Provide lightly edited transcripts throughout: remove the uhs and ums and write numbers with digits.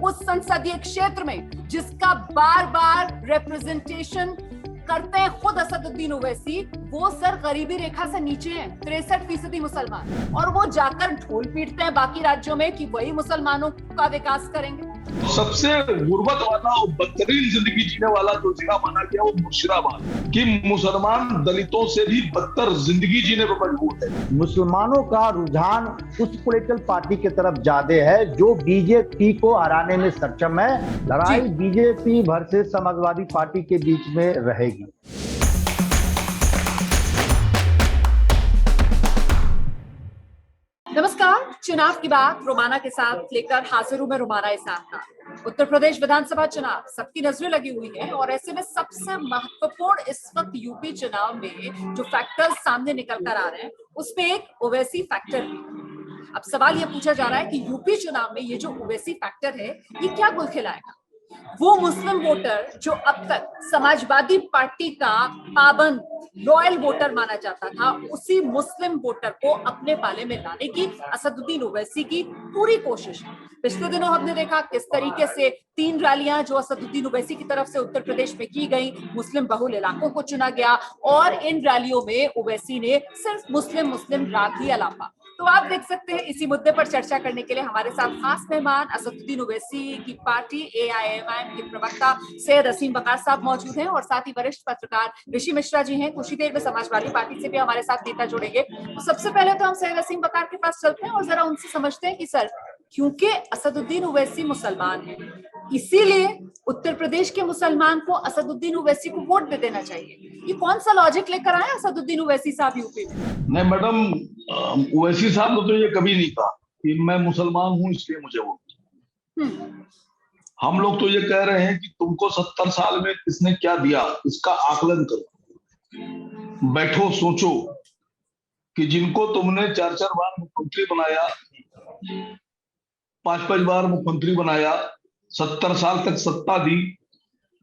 उस संसदीय क्षेत्र में जिसका बार बार रिप्रेजेंटेशन करते हैं खुद असदुद्दीन ओवैसी, वो सर गरीबी रेखा से नीचे है, 63% मुसलमान, और वो जाकर ढोल पीटते हैं बाकी राज्यों में कि वही मुसलमानों का विकास करेंगे। सबसे गुर्बत वाला और बदतरीन जिंदगी जीने वाला जो जिला माना गया वो मुर्शिदाबाद कि मुसलमान दलितों से भी बदतर जिंदगी जीने पर मजबूर है। मुसलमानों का रुझान उस पॉलिटिकल पार्टी की तरफ ज्यादा है जो बीजेपी को हराने में सक्षम है। लड़ाई बीजेपी वर्सेस समाजवादी पार्टी के बीच में रहेगी। नमस्कार, चुनाव की बात रोमाना के साथ लेकर हाजिर हूं मैं रोमाना इसाक। उत्तर प्रदेश विधानसभा चुनाव सबकी नजरें लगी हुई हैं और ऐसे में सबसे महत्वपूर्ण इस वक्त यूपी चुनाव में जो फैक्टर्स सामने निकल कर आ रहे हैं उसमें एक ओवैसी फैक्टर भी। अब सवाल ये पूछा जा रहा है कि यूपी चुनाव में ये जो ओवैसी फैक्टर है ये क्या गुल खिलाएगा। वो मुस्लिम वोटर जो अब तक समाजवादी पार्टी का पाबंद लॉयल वोटर माना जाता था, उसी मुस्लिम वोटर को अपने पाले में लाने की असदुद्दीन ओवैसी की पूरी कोशिश है। पिछले दिनों हमने देखा किस तरीके से 3 रैलियां जो असदुद्दीन ओवैसी की तरफ से उत्तर प्रदेश में की गई, मुस्लिम बहुल इलाकों को चुना गया और इन रैलियों में ओवैसी ने सिर्फ मुस्लिम राग ही अलापा। तो आप देख सकते हैं इसी मुद्दे पर चर्चा करने के लिए हमारे साथ खास मेहमान असदुद्दीन ओवैसी की पार्टी एआईएमआईएम के प्रवक्ता सैयद असीम वकार साहब मौजूद हैं और साथ ही वरिष्ठ पत्रकार ऋषि मिश्रा जी हैं। कुछ ही देर में समाजवादी पार्टी से भी हमारे साथ नेता जुड़ेंगे। तो सबसे पहले तो हम सैयद असीम वकार के पास चलते हैं और जरा उनसे समझते हैं कि सर, क्योंकि असदुद्दीन ओवैसी मुसलमान है, इसीलिए उत्तर प्रदेश के मुसलमान को असदुद्दीन ओवैसी को वोट दे देना चाहिए। ये कौन सा लॉजिक लेकर आए असदुद्दीन ओवैसी साहब यूपी में? नहीं मैडम, ओवैसी साहब ने तो ये कभी नहीं कहा कि मैं मुसलमान हूं इसलिए मुझे वोट। हम लोग तो ये कह रहे हैं कि तुमको 70 साल में किसने क्या दिया इसका आकलन करो, बैठो सोचो कि जिनको तुमने 4-4 बार मुख्यमंत्री बनाया, 5-5 बार मुख्यमंत्री बनाया, 70 साल तक सत्ता दी,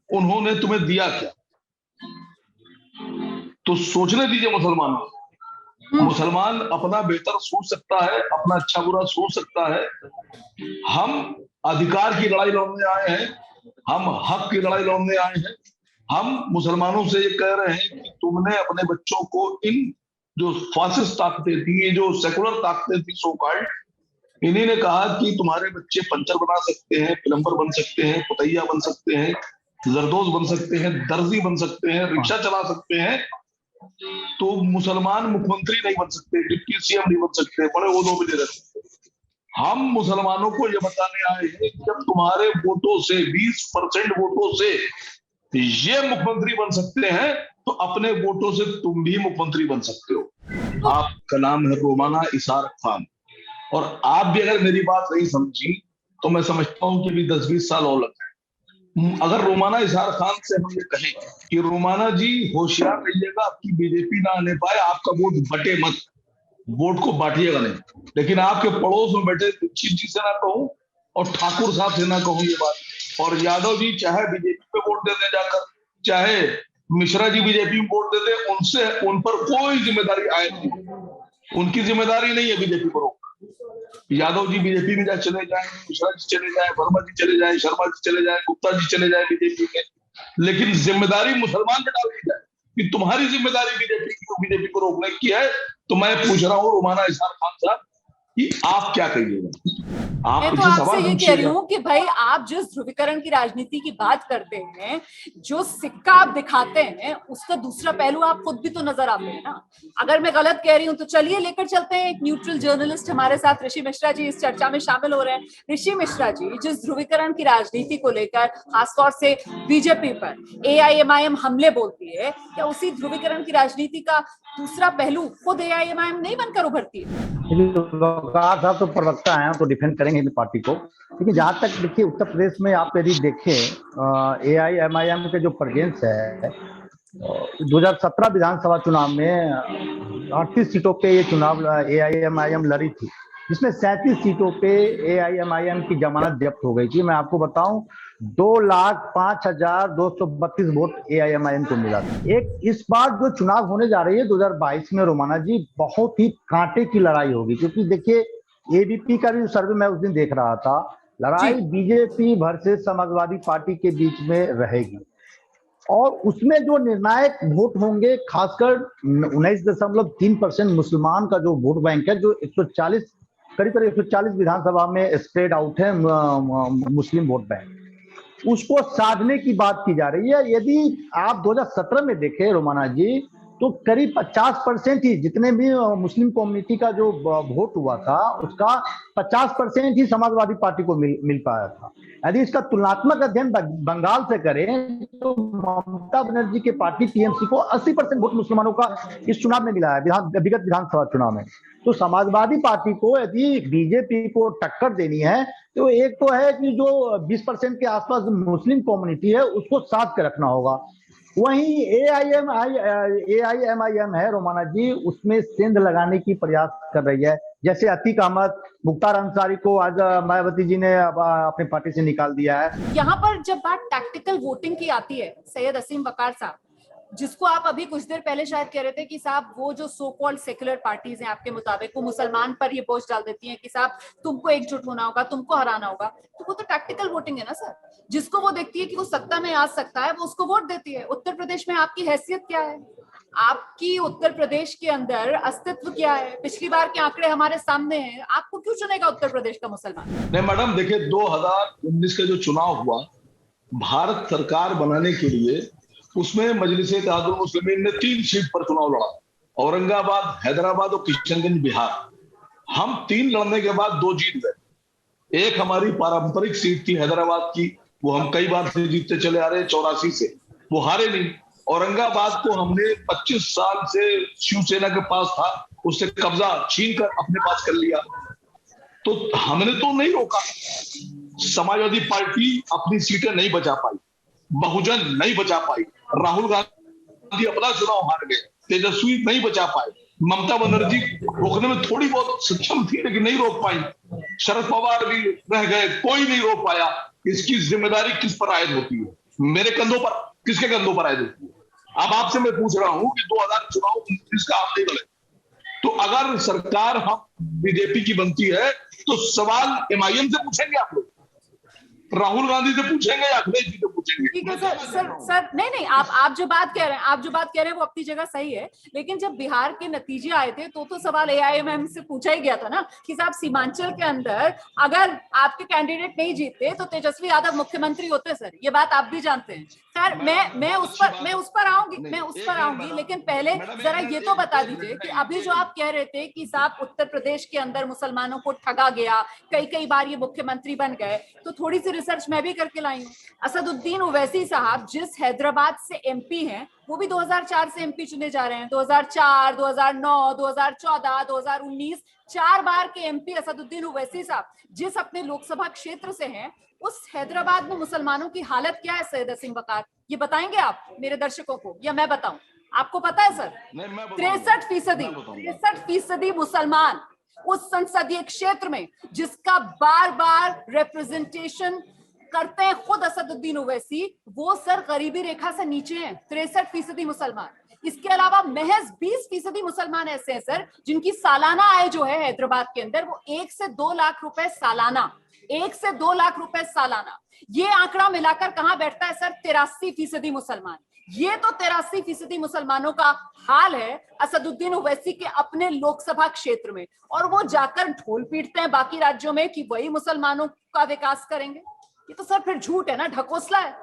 उन्होंने तुम्हें दिया क्या? तो सोचने दीजिए मुसलमानों को। मुसलमान अपना बेहतर सोच सकता है, अपना अच्छा बुरा सोच सकता है। हम अधिकार की लड़ाई लड़ने आए हैं, हम हक की लड़ाई लड़ने आए हैं। हम मुसलमानों से ये कह रहे हैं कि तुमने अपने बच्चों को इन जो फासिस्ट ताकतें थी, ये जो सेकुलर ताकतें थी सो कॉल्ड, इन्हीं ने कहा कि तुम्हारे बच्चे पंचर बना सकते हैं, प्लम्बर बन सकते हैं, पुतैया बन सकते हैं, जरदोज बन सकते हैं, दर्जी बन सकते हैं, रिक्शा चला सकते हैं, तो मुसलमान मुख्यमंत्री नहीं बन सकते, डिप्टी सीएम नहीं बन सकते, बड़े ओहदों में नहीं रह सकते। हम मुसलमानों को ये बताने आए हैं कि जब तुम्हारे वोटों से 20% वोटों से ये मुख्यमंत्री बन सकते हैं तो अपने वोटों से तुम भी मुख्यमंत्री बन सकते हो। आपका नाम है रोमाना इसाक खान और आप भी अगर मेरी बात नहीं समझी तो मैं समझता हूं कि भी 10-20 साल और लग जाए। अगर रोमाना इसाक खान से हम ये कहें कि रोमाना जी होशियार रहिएगा, आपकी बीजेपी ना आने पाए, आपका वोट बटे मत, वोट को बांटिएगा नहीं, लेकिन आपके पड़ोस में बैठे दीक्षित जी से ना कहूं और ठाकुर साहब से ना कहूं ये बात, और यादव जी चाहे बीजेपी पे वोट दे दे जाकर, चाहे मिश्रा जी बीजेपी में वोट दे दे, उनसे उन पर कोई जिम्मेदारी आए नहीं। उनकी जिम्मेदारी नहीं है बीजेपी पर रोक। यादव जी बीजेपी में चले जाए, मिश्रा जी चले जाए, वर्मा जी चले जाए, शर्मा जी चले जाए, गुप्ता जी चले जाए बीजेपी में, लेकिन जिम्मेदारी मुसलमान पे डाल दी जाए कि तुम्हारी जिम्मेदारी बीजेपी को रोकने की है। तो मैं पूछ रहा हूँ रोमाना इसाक खान साहब कि आप क्या कहिएगा? मैं तो आपसे ये कह रही हूँ कि भाई आप जिस ध्रुवीकरण की राजनीति की बात करते हैं, जो सिक्का आप दिखाते हैं उसका दूसरा पहलू आप खुद भी तो नजर आते हैं ना। अगर मैं गलत कह रही हूँ तो चलिए लेकर चलते हैं एक न्यूट्रल जर्नलिस्ट हमारे साथ ऋषि मिश्रा जी इस चर्चा में शामिल हो रहे हैं। ऋषि मिश्रा जी, जिस ध्रुवीकरण की राजनीति को लेकर खासतौर से बीजेपी पर एआईएमआईएम हमले बोलती है, क्या उसी ध्रुवीकरण की राजनीति का दूसरा पहलू खुद एआईएमआईएम नहीं बनकर उभरती है? साहब तो प्रवक्ता हैं तो डिफेंड करेंगे पार्टी को, लेकिन जहां तक देखिए उत्तर प्रदेश में आप यदि देखें एआईएमआईएम के जो प्रेजेंस है 2017 विधानसभा चुनाव में 38 सीटों पे ये चुनाव एआईएमआईएम लड़ी थी, जिसमें 37 सीटों पे एआईएमआईएम की जमानत जब्त हो गई थी। मैं आपको बताऊं 2,05,232 वोट एआईएमआईएम को मिला था। एक इस बार जो चुनाव होने जा रही है 2022 में रोमाना जी, बहुत ही कांटे की लड़ाई होगी, क्योंकि देखिए एबीपी का भी सर्वे मैं उस दिन देख रहा था, लड़ाई बीजेपी वर्सेस समाजवादी पार्टी के बीच में रहेगी और उसमें जो निर्णायक वोट होंगे, खासकर 19.3% मुसलमान का जो वोट बैंक है, जो 140 करीब 140 विधानसभा में स्प्रेड आउट है मुस्लिम वोट बैंक, उसको साधने की बात की जा रही है। यदि आप 2017 में देखें रोमाना जी, तो करीब 50% ही, जितने भी मुस्लिम कम्युनिटी का जो वोट हुआ था उसका 50% ही समाजवादी पार्टी को मिल पाया था। यदि इसका तुलनात्मक अध्ययन बंगाल से करें तो ममता बनर्जी के पार्टी टीएमसी को 80% वोट मुसलमानों का इस चुनाव में मिला है, विगत विधानसभा चुनाव में। तो समाजवादी पार्टी को यदि बीजेपी को टक्कर देनी है तो एक तो है कि जो 20% के आसपास मुस्लिम कम्युनिटी है उसको साथ के रखना होगा। वहीं एआईएमआईएम है रोमाना जी, उसमें सेंध लगाने की प्रयास कर रही है। जैसे अतीक अहमद, मुख्तार अंसारी को आज मायावती जी ने अपनी पार्टी से निकाल दिया है। यहाँ पर जब बात टैक्टिकल वोटिंग की आती है, सैयद असीम वकार साहब, जिसको आप अभी कुछ देर पहले शायद कह रहे थे कि साहब वो जो सो कॉल्ड सेक्युलर पार्टीज हैं आपके मुताबिक वो मुसलमान पर ये बोझ डाल देती हैं कि साहब तुमको एकजुट होना होगा, तुमको हराना होगा, तो वो तो टैक्टिकल वोटिंग है ना सर। जिसको वो देखती है कि वो सत्ता में आ सकता है वो उसको वोट देती है। उत्तर प्रदेश में आपकी हैसियत क्या है? आपकी उत्तर प्रदेश के अंदर अस्तित्व क्या है? पिछली बार के आंकड़े हमारे सामने हैं, आपको क्यों चुनेगा उत्तर प्रदेश का मुसलमान? नहीं मैडम, देखिए 2019 का जो चुनाव हुआ, भारत सरकार बनाने के लिए उसमें मजलिस-ए-इत्तेहादुल मुस्लिमीन ने 3 सीट पर चुनाव लड़ा, औरंगाबाद, हैदराबाद और किशनगंज बिहार। हम 3 लड़ने के बाद 2 जीत गए। एक हमारी पारंपरिक सीट थी हैदराबाद की, वो हम कई बार से जीतते चले आ रहे हैं 84 से, वो हारे नहीं। औरंगाबाद को हमने 25 साल से शिवसेना के पास था, उससे कब्जा छीन कर अपने पास कर लिया, तो हमने तो नहीं रोका। समाजवादी पार्टी अपनी सीटें नहीं बचा पाई, बहुजन नहीं बचा पाई, राहुल गांधी अपना चुनाव हार गए, तेजस्वी नहीं बचा पाए, ममता बनर्जी रोकने में थोड़ी बहुत सक्षम थी लेकिन नहीं रोक पाई, शरद पवार भी रह गए, कोई नहीं रोक पाया। इसकी जिम्मेदारी किस पर आयद होती है? मेरे कंधों पर, किसके कंधों पर आयद होती है? अब आपसे मैं पूछ रहा हूं कि 2019 का आप नहीं लड़े, तो अगर सरकार हम बीजेपी की बनती है तो सवाल एमआईएम से पूछेंगे आप लोग, राहुल गांधी से पूछेंगे या अखिलेश जी से पूछेंगे? ठीक है सर नहीं आप जो बात कह रहे हैं वो अपनी जगह सही है, लेकिन जब बिहार के नतीजे आए थे तो सवाल एआईएमआईएम से पूछा ही गया था ना कि साहब सीमांचल के अंदर अगर आपके कैंडिडेट नहीं जीतते तो तेजस्वी यादव मुख्यमंत्री होते। सर ये बात आप भी जानते हैं। खैर मैं उस पर आऊंगी, लेकिन पहले जरा ये तो बता दीजिए कि अभी जो आप कह रहे थे कि साहब उत्तर प्रदेश के अंदर मुसलमानों को ठगा गया, कई बार ये मुख्यमंत्री बन गए, तो थोड़ी सी रिसर्च मैं भी करके लाई हूँ। असदुद्दीन ओवैसी साहब जिस हैदराबाद से एमपी हैं, वो भी 2004 से एमपी चुने जा रहे हैं। 2004, 2009, 2014, 2019 4 बार के एमपी असदुद्दीन ओवैसी साहब जिस अपने लोकसभा क्षेत्र से हैं, उस हैदराबाद में मुसलमानों की हालत क्या है सैयद असीम वकार? ये बताएंगे आप मेरे दर्शकों को या मैं बताऊं? आपको पता है सर, 63% मुसलमान उस संसदीय क्षेत्र में जिसका बार बार रिप्रेजेंटेशन करते हैं खुद असदुद्दीन ओवैसी, वो सर गरीबी रेखा से नीचे हैं। 63% मुसलमान। इसके अलावा महज 20% मुसलमान ऐसे हैं सर जिनकी सालाना आय जो है हैदराबाद के अंदर वो 1 से 2 लाख रुपए सालाना, 1 से 2 लाख रुपए सालाना। ये आंकड़ा मिलाकर कहां बैठता है सर? 83% मुसलमान। ये तो 83% मुसलमानों का हाल है असदुद्दीन ओवैसी के अपने लोकसभा क्षेत्र में, और वो जाकर ढोल पीटते हैं बाकी राज्यों में कि वही मुसलमानों का विकास करेंगे। ये तो सर फिर झूठ है ना, ढकोसला है।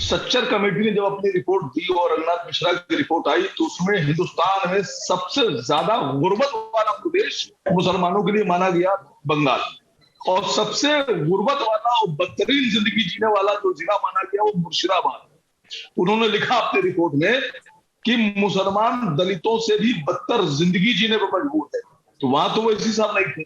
सच्चर कमेटी ने जब अपनी रिपोर्ट दी और रंगनाथ मिश्रा की रिपोर्ट आई तो उसमें हिंदुस्तान में सबसे ज्यादा गुर्बत वाला प्रदेश मुसलमानों के लिए माना गया बंगाल, और सबसे गुर्बत वाला और बदतरीन जिंदगी जीने वाला जो जिला माना गया वो मुर्शिदाबाद। उन्होंने लिखा अपनी रिपोर्ट में कि मुसलमान दलितों से भी बदतर जिंदगी जीने पर मजबूर है। तो वहां तो वो इसी साहब नहीं थे।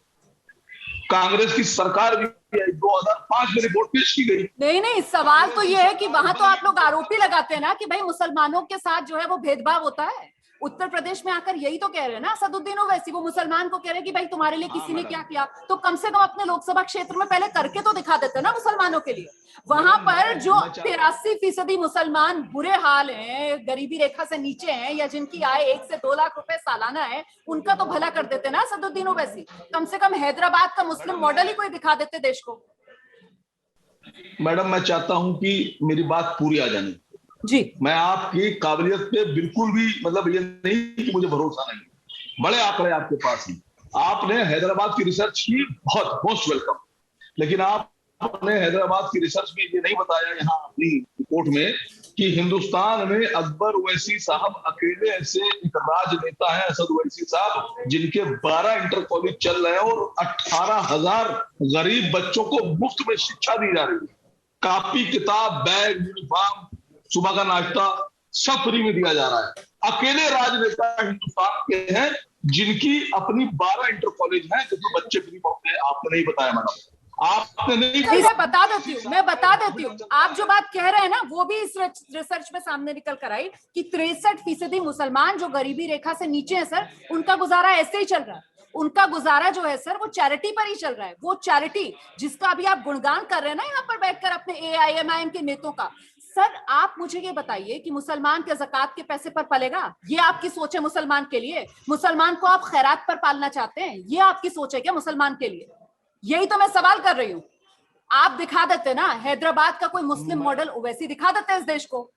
कांग्रेस की सरकार भी 2005 में रिपोर्ट पेश की गई। नहीं, सवाल तो ये है कि वहां तो आप लोग आरोप ही लगाते हैं ना कि भाई मुसलमानों के साथ जो है वो भेदभाव होता है। उत्तर प्रदेश में आकर यही तो कह रहे हैं ना असदुद्दीन ओवैसी, वो मुसलमान को कह रहे हैं कि भाई तुम्हारे लिए किसी ने क्या किया, तो कम से कम अपने लोकसभा क्षेत्र में पहले करके तो दिखा देते ना मुसलमानों के लिए। वहां पर जो 83% मुसलमान बुरे हाल हैं, गरीबी रेखा से नीचे हैं, या जिनकी आय 1 से 2 लाख रुपए सालाना है, उनका तो भला कर देते ना असदुद्दीन ओवैसी। कम से कम हैदराबाद का मुस्लिम मॉडल ही कोई दिखा देते देश को। मैडम मैं चाहता हूं कि मेरी बात पूरी आ जानी जी। मैं आपकी काबिलियत पे बिल्कुल भी मतलब ये नहीं कि मुझे भरोसा नहीं, बड़े आंकड़े आपके पास हैं। आपने हैदराबाद की रिसर्च की, बहुत मोस्ट वेलकम। लेकिन आपने हैदराबाद की रिसर्च में ये नहीं बताया यहाँ अपनी रिपोर्ट में कि हिंदुस्तान में अकबर ओवैसी साहब अकेले ऐसे एक राजनेता है, असद ओवैसी साहब, जिनके 12 इंटर कॉलेज चल रहे हैं और 18,000 गरीब बच्चों को मुफ्त में शिक्षा दी जा रही है। कॉपी किताब बैग यूनिफॉर्म सुबह का नाश्ता सब फ्री में दिया जा रहा है। अकेले राजनेता हिंदुस्तान के हैं जिनकी अपनी 12 इंटर कॉलेज हैं जिसमें बच्चे फ्री पढ़ते हैं। आपने नहीं बताया मैडम, आपने नहीं। मैं बता देती हूँ आप जो बात कह रहे हैं ना वो भी इस रिसर्च में सामने निकल कर आई कि 63% मुसलमान जो गरीबी रेखा से नीचे है सर, उनका गुजारा ऐसे ही चल रहा है। उनका गुजारा जो है सर वो चैरिटी पर ही चल रहा है। वो चैरिटी जिसका अभी आप गुणगान कर रहे हैं ना यहाँ पर बैठकर अपने AIMIM के नेताओं का, सर आप मुझे ये बताइए कि मुसलमान के ज़कात के पैसे पर पलेगा? ये आपकी सोच है मुसलमान के लिए? मुसलमान को आप खैरात पर पालना चाहते हैं? ये आपकी सोच है क्या मुसलमान के लिए? यही तो मैं सवाल कर रही हूँ। आप दिखा देते ना हैदराबाद का कोई मुस्लिम मॉडल ओवैसी दिखा देते इस देश को।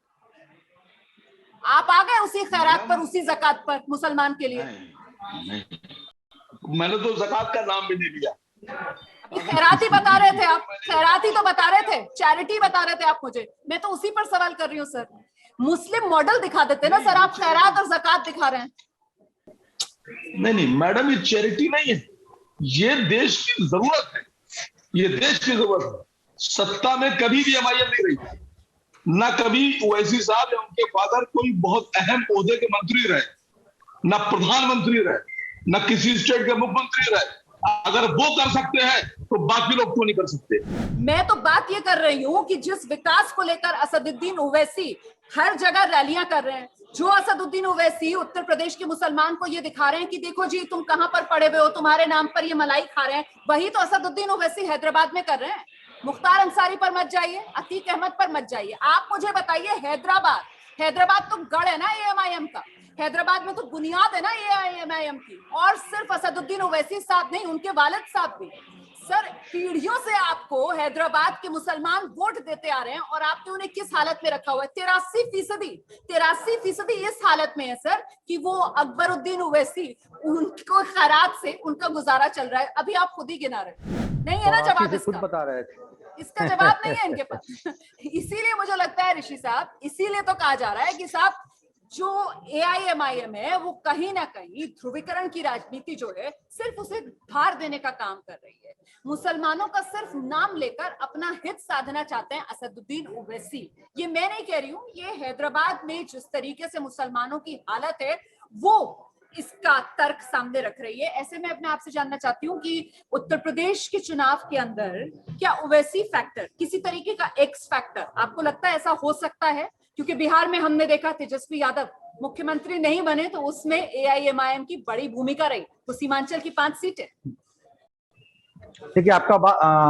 आप आ गए उसी खैरात पर, उसी ज़कात पर मुसलमान के लिए। नहीं, मैंने तो ज़कात का नाम भी नहीं लिया। खैरात ही बता रहे थे आप, खैरात ही तो बता रहे थे, चैरिटी बता रहे थे आप मुझे। मैं तो उसी पर सवाल कर रही हूँ सर। मुस्लिम मॉडल दिखा देते ना सर, आप खैरात और ज़कात दिखा रहे हैं। नहीं मैडम, ये चैरिटी नहीं है, ये देश की जरूरत है, ये देश की जरूरत है। सत्ता में कभी भी MIM नहीं रही, ना कभी ओवैसी साहब या उनके फादर कोई बहुत अहम ओहदे के मंत्री रहे, ना प्रधानमंत्री रहे, ना किसी स्टेट के मुख्यमंत्री रहे। अगर वो कर सकते हैं तो बाकी लोग क्यों नहीं कर सकते? मैं तो बात ये कर रही हूँ कि जिस विकास को लेकर असदुद्दीन ओवैसी हर जगह रैलियां कर रहे हैं, जो असदुद्दीन ओवैसी उत्तर प्रदेश के मुसलमान को ये दिखा रहे हैं कि देखो जी तुम कहां पर पड़े हुए हो, तुम्हारे नाम पर ये मलाई खा रहे हैं, वही तो असदुद्दीन ओवैसी हैदराबाद में कर रहे हैं। मुख्तार अंसारी पर मत जाइए, अतीक अहमद पर मत जाइए। आप मुझे बताइए हैदराबाद तो गढ़ है ना AIMIM का, हैदराबाद में तो बुनियाद है ना AIMIM की। और सिर्फ असदुद्दीन ओवैसी साहब नहीं, उनके वालिद साहब भी। सर पीढ़ियों से आपको हैदराबाद के मुसलमान वोट देते आ रहे हैं और आपने उन्हें किस हालत में रखा हुआ है? 83% इस हालत में है सर कि वो अकबरुद्दीन ओवैसी, उनको खैरात से उनका गुजारा चल रहा है। अभी आप खुद ही गिना रहे नहीं है ना जवाब इसका? खुद बता रहे थे, इसका जवाब नहीं है इनके पास। इसीलिए मुझे लगता है ऋषि साहब, इसीलिए तो कहा जा रहा है कि साहब जो AIMIM है वो कहीं ना कहीं ध्रुवीकरण की राजनीति जो है सिर्फ उसे भार देने का काम कर रही है। मुसलमानों का सिर्फ नाम लेकर अपना हित साधना चाहते हैं असदुद्दीन ओवैसी। ये मैं नहीं कह रही हूँ, ये हैदराबाद में जिस तरीके से मुसलमानों की हालत है वो इसका तर्क सामने रख रही है। ऐसे में अपने आपसे जानना चाहती हूँ कि उत्तर प्रदेश के चुनाव के अंदर क्या ओवैसी फैक्टर, किसी तरीके का X फैक्टर आपको लगता है ऐसा हो सकता है? क्योंकि बिहार में हमने देखा तेजस्वी यादव मुख्यमंत्री नहीं बने तो उसमें AIMIM की बड़ी भूमिका रही। तो सीमांचल की 5 सीटें। देखिए आपका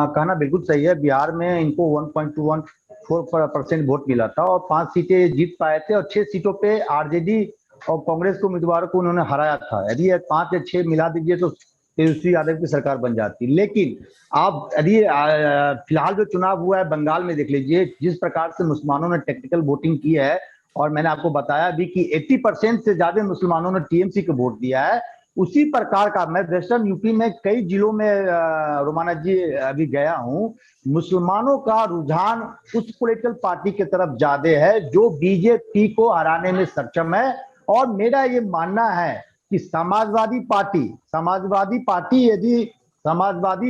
कहना बिल्कुल सही है। बिहार में इनको 1.24% वोट मिला था और 5 सीटें जीत पाए थे और 6 सीटों पे RJD और कांग्रेस के उम्मीदवारों को उन्होंने हराया था। यदि 5 या 6 मिला दीजिए तो तेजस्वी यादव की सरकार बन जाती। लेकिन आप यदि फिलहाल जो चुनाव हुआ है बंगाल में देख लीजिए, जिस प्रकार से मुसलमानों ने टेक्निकल वोटिंग की है, और मैंने आपको बताया भी कि 80% से ज्यादा मुसलमानों ने TMC को वोट दिया है। उसी प्रकार का मैं वेस्टर्न यूपी में कई जिलों में रोमाना जी अभी गया हूं, मुसलमानों का रुझान उस पॉलिटिकल पार्टी की तरफ ज्यादा है जो BJP को हराने में सक्षम है। और मेरा ये मानना है कि समाजवादी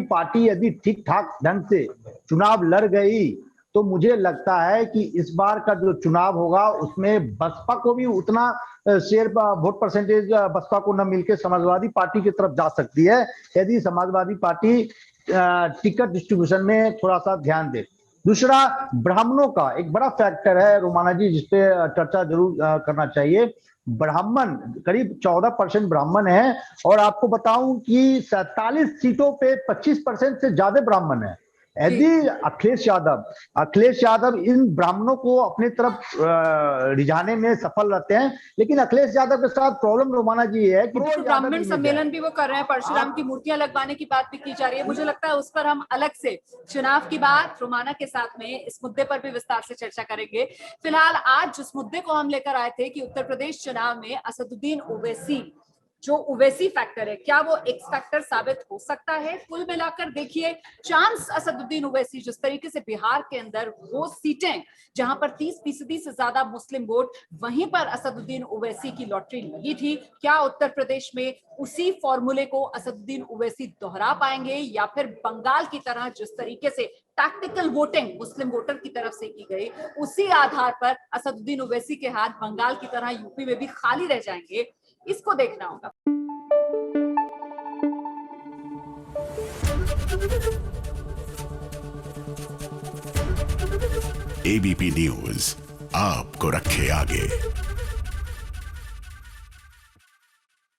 पार्टी यदि ठीक ठाक ढंग से चुनाव लड़ गई तो मुझे लगता है कि इस बार का जो चुनाव होगा उसमें बसपा को भी उतना शेयर वोट परसेंटेज बसपा को न मिलकर समाजवादी पार्टी की तरफ जा सकती है, यदि समाजवादी पार्टी टिकट डिस्ट्रीब्यूशन में थोड़ा सा ध्यान दे। दूसरा, ब्राह्मणों का एक बड़ा फैक्टर है रोमाना जी, जिसपे चर्चा जरूर करना चाहिए। ब्राह्मण करीब 14% ब्राह्मण है और आपको बताऊं कि 47 सीटों पे 25% से ज्यादा ब्राह्मण है। यदि अखिलेश यादव इन ब्राह्मणों को अपनी तरफ रिझाने में सफल रहते हैं, लेकिन अखिलेश यादव के साथ प्रॉब्लम रोमाना जी है कि ब्राह्मण सम्मेलन भी वो कर रहे हैं, परशुराम की मूर्तियां लगवाने की बात भी की जा रही है। मुझे लगता है उस पर हम अलग से चुनाव की बात रोमाना के साथ में इस मुद्दे पर भी विस्तार से चर्चा करेंगे। फिलहाल आज जिस मुद्दे को हम लेकर आए थे कि उत्तर प्रदेश चुनाव में असदुद्दीन ओवैसी, जो ओवैसी फैक्टर है, क्या वो एक्स फैक्टर साबित हो सकता है? कुल मिलाकर देखिए, चांस असदुद्दीन ओवैसी जिस तरीके से बिहार के अंदर वो सीटें जहां पर 30% से ज्यादा मुस्लिम वोट, वहीं पर असदुद्दीन ओवैसी की लॉटरी लगी थी। क्या उत्तर प्रदेश में उसी फॉर्मूले को असदुद्दीन ओवैसी दोहरा पाएंगे, या फिर बंगाल की तरह जिस तरीके से टैक्टिकल वोटिंग मुस्लिम वोटर की तरफ से की गई, उसी आधार पर असदुद्दीन ओवैसी के हाथ बंगाल की तरह यूपी में भी खाली रह जाएंगे? इसको देखना होगा। एबीपी न्यूज आपको रखे आगे।